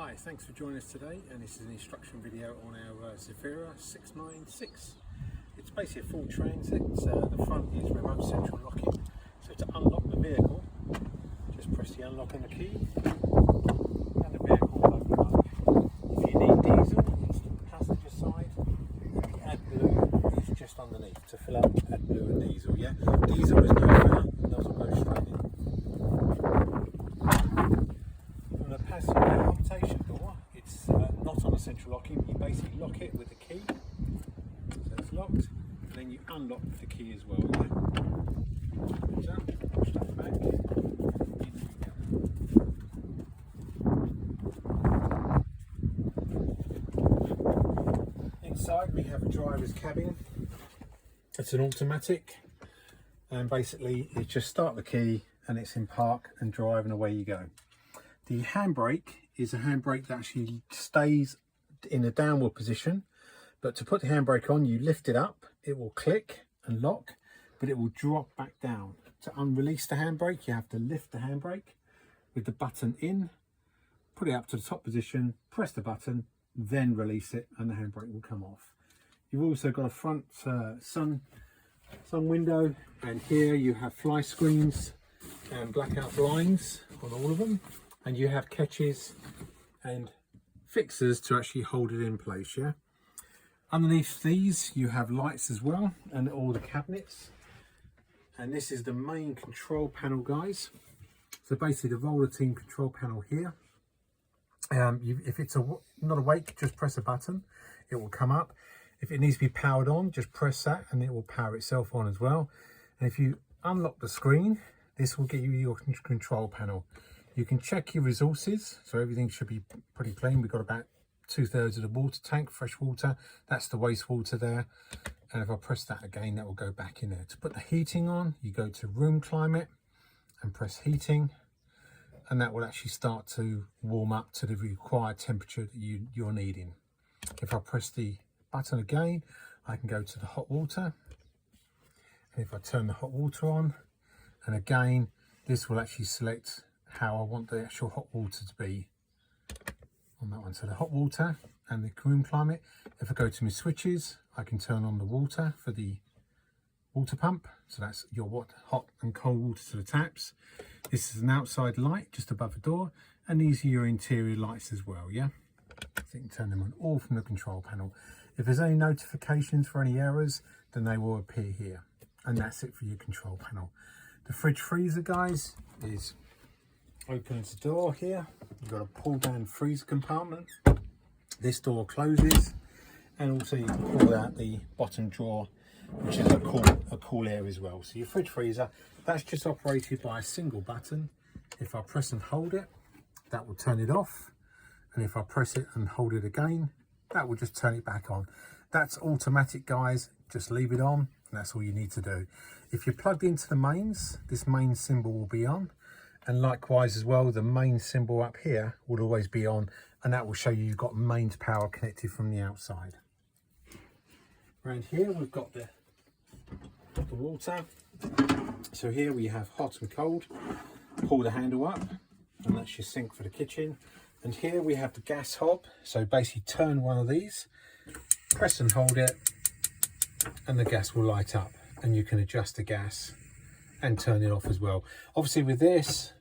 Hi, thanks for joining us today, and this is an instruction video on our Zefiro 696. It's basically a full transit. The front is remote central locking, so to unlock the vehicle just press the unlock on the key and the vehicle will open up. If you need diesel, it's the passenger side, and the AdBlue is just underneath to fill up AdBlue and diesel. Yeah, diesel is no filler, and those will go straight in. From the passenger rotation door, it's not on a central locking. You basically lock it with the key, so it's locked, and then you unlock the key as well. Yeah? So, push that back, in you go. Inside we have a driver's cabin. It's an automatic, and basically you just start the key and it's in park and drive, and away you go. The handbrake is a handbrake that actually stays in a downward position, but to put the handbrake on, you lift it up, it will click and lock, but it will drop back down. To unrelease the handbrake, you have to lift the handbrake with the button in, put it up to the top position, press the button, then release it, and the handbrake will come off. You've also got a front sun window, and here you have fly screens and blackout blinds on all of them. And you have catches and fixers to actually hold it in place. Yeah, underneath these you have lights as well, and all the cabinets. And this is the main control panel, guys. So basically the roller team control panel here. If it's not awake, just press a button, it will come up. If it needs to be powered on, just press that and it will power itself on as well. And if you unlock the screen, this will give you your control panel. You can check your resources, so everything should be pretty clean. We've got about 2/3 of the water tank, fresh water. That's the wastewater there. And if I press that again, that will go back in there. To put the heating on, you go to room climate and press heating, and that will actually start to warm up to the required temperature that you're needing. If I press the button again, I can go to the hot water. And if I turn the hot water on, and again, this will actually select how I want the actual hot water to be on that one. So the hot water and the room climate. If I go to my switches, I can turn on the water for the water pump. So that's your hot and cold water to the taps. This is an outside light just above the door, and these are your interior lights as well. Yeah, so you can turn them on all from the control panel. If there's any notifications for any errors, then they will appear here, and that's it for your control panel. The fridge freezer, guys, is opens the door here. You've got a pull down freezer compartment. This door closes, and also you can pull out the bottom drawer, which is a cool area as well. So your fridge freezer, that's just operated by a single button. If I press and hold it, that will turn it off, and if I press it and hold it again, that will just turn it back on. That's automatic, guys. Just leave it on, and that's all you need to do. If you're plugged into the mains, this main symbol will be on. And likewise as well, the main symbol up here will always be on, and that will show you you've got mains power connected from the outside. Around here we've got the water. So here we have hot and cold. Pull the handle up, and that's your sink for the kitchen. And here we have the gas hob. So basically turn one of these, press and hold it, and the gas will light up, and you can adjust the gas and turn it off as well. Obviously with this,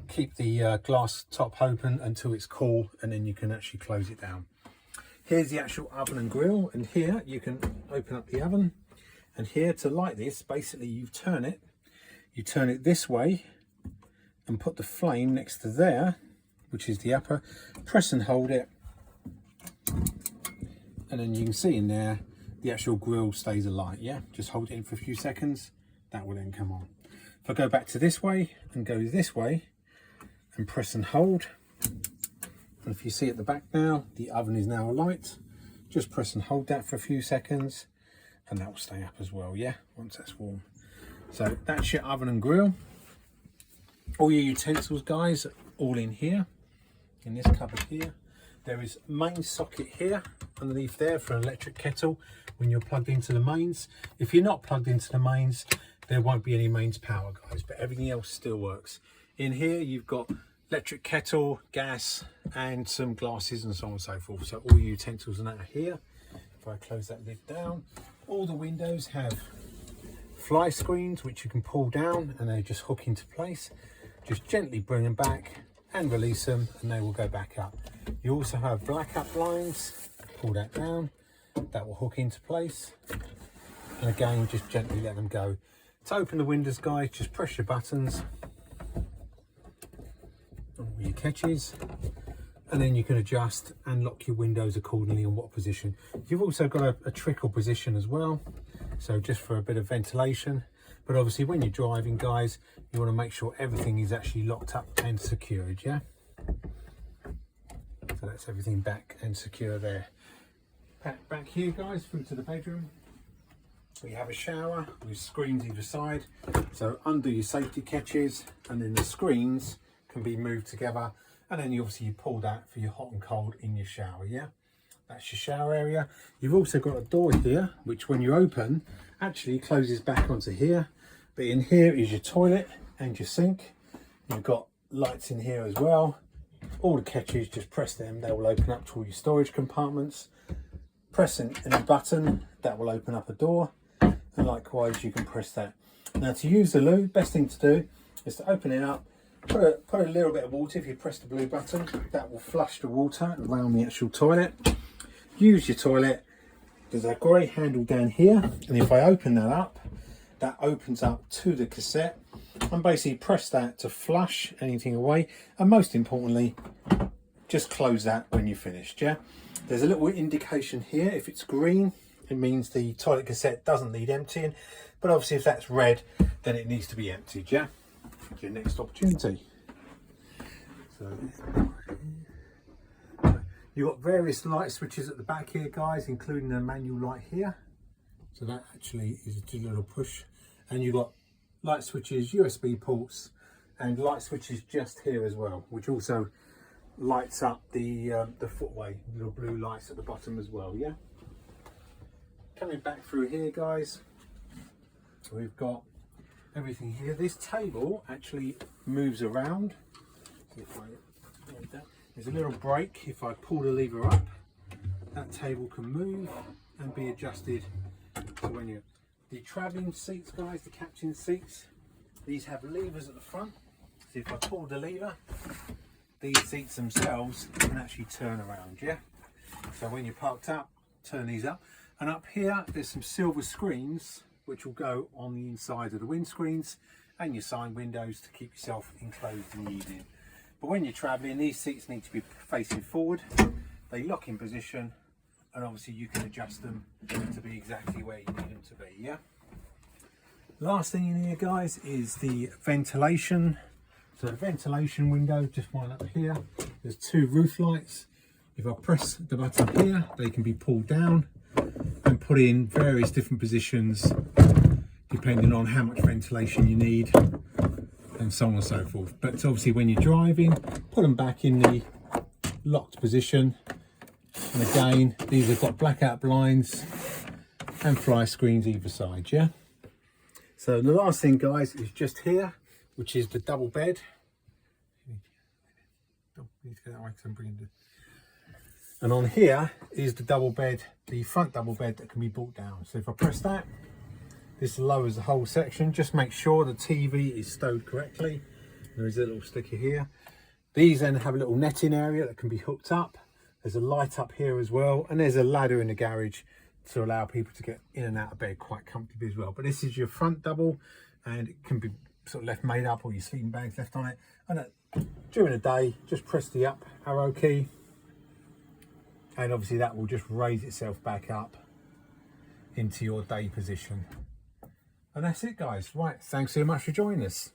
keep the glass top open until it's cool, and then you can actually close it down. Here's the actual oven and grill, and here you can open up the oven, and here to light this, basically you turn it this way and put the flame next to there, which is the upper, press and hold it, and then you can see in there the actual grill stays alight. Yeah, just hold it in for a few seconds, that will then come on. If I go back to this way and go this way and press and hold, and if you see at the back now, the oven is now alight. Just press and hold that for a few seconds, and that will stay up as well, yeah, once that's warm. So that's your oven and grill. All your utensils, guys, all in here, in this cupboard here. There is main socket here underneath there for an electric kettle when you're plugged into the mains. If you're not plugged into the mains, there won't be any mains power, guys, but everything else still works. In here you've got electric kettle, gas, and some glasses and so on and so forth. So all your utensils and that are here. If I close that lid down, all the windows have fly screens which you can pull down and they just hook into place. Just gently bring them back and release them and they will go back up. You also have blackout blinds. Pull that down, that will hook into place, and again just gently let them go. To open the windows, guys, just press your buttons on your catches, and then you can adjust and lock your windows accordingly on what position. You've also got a trickle position as well, so just for a bit of ventilation. But obviously when you're driving, guys, you want to make sure everything is actually locked up and secured, yeah? So that's everything back and secure there. Back here, guys, through to the bedroom. We have a shower with screens either side. So undo your safety catches, and then the screens can be moved together. And then you pull that for your hot and cold in your shower, yeah? That's your shower area. You've also got a door here, which when you open, actually closes back onto here. But in here is your toilet and your sink. You've got lights in here as well. All the catches, just press them, they will open up to all your storage compartments. Pressing any button, that will open up a door, and likewise you can press that. Now to use the loo, best thing to do is to open it up, put a little bit of water. If you press the blue button, that will flush the water around the actual toilet. Use your toilet. There's a grey handle down here, and if I open that up, that opens up to the cassette, and basically press that to flush anything away, and most importantly just close that when you're finished, yeah? There's a little indication here. If it's green, it means the toilet cassette doesn't need emptying, but obviously if that's red, then it needs to be emptied, yeah? Your next opportunity. So you've got various light switches at the back here, guys, including a manual light here. So that actually is a little push, and you've got light switches, USB ports, and light switches just here as well, which also lights up the footway, little blue lights at the bottom as well, yeah? Coming back through here, guys, we've got everything here. This table actually moves around. There's a little brake. If I pull the lever up, that table can move and be adjusted. So when you're the travelling seats, guys, the captain seats, these have levers at the front. So if I pull the lever, these seats themselves can actually turn around, yeah? So when you're parked up, turn these up. And up here, there's some silver screens which will go on the inside of the windscreens and your side windows to keep yourself enclosed in the evening. But when you're travelling, these seats need to be facing forward. They lock in position, and obviously you can adjust them to be exactly where you need them to be, yeah? Last thing in here, guys, is the ventilation. So the ventilation window, just one up here. There's two roof lights. If I press the button here, they can be pulled down and put in various different positions depending on how much ventilation you need, and so on and so forth. But obviously when you're driving, put them back in the locked position. And again, these have got blackout blinds and fly screens either side, yeah? So the last thing, guys, is just here, which is the double bed. And on here is the double bed, the front double bed that can be brought down. So if I press that, this lowers the whole section. Just make sure the TV is stowed correctly. There is a little sticker here. These then have a little netting area that can be hooked up. There's a light up here as well, and there's a ladder in the garage to allow people to get in and out of bed quite comfortably as well. But this is your front double, and it can be sort of left made up, or your sleeping bags left on it. And during the day, just press the up arrow key, and obviously that will just raise itself back up into your day position. And that's it, guys. Right, thanks so much for joining us.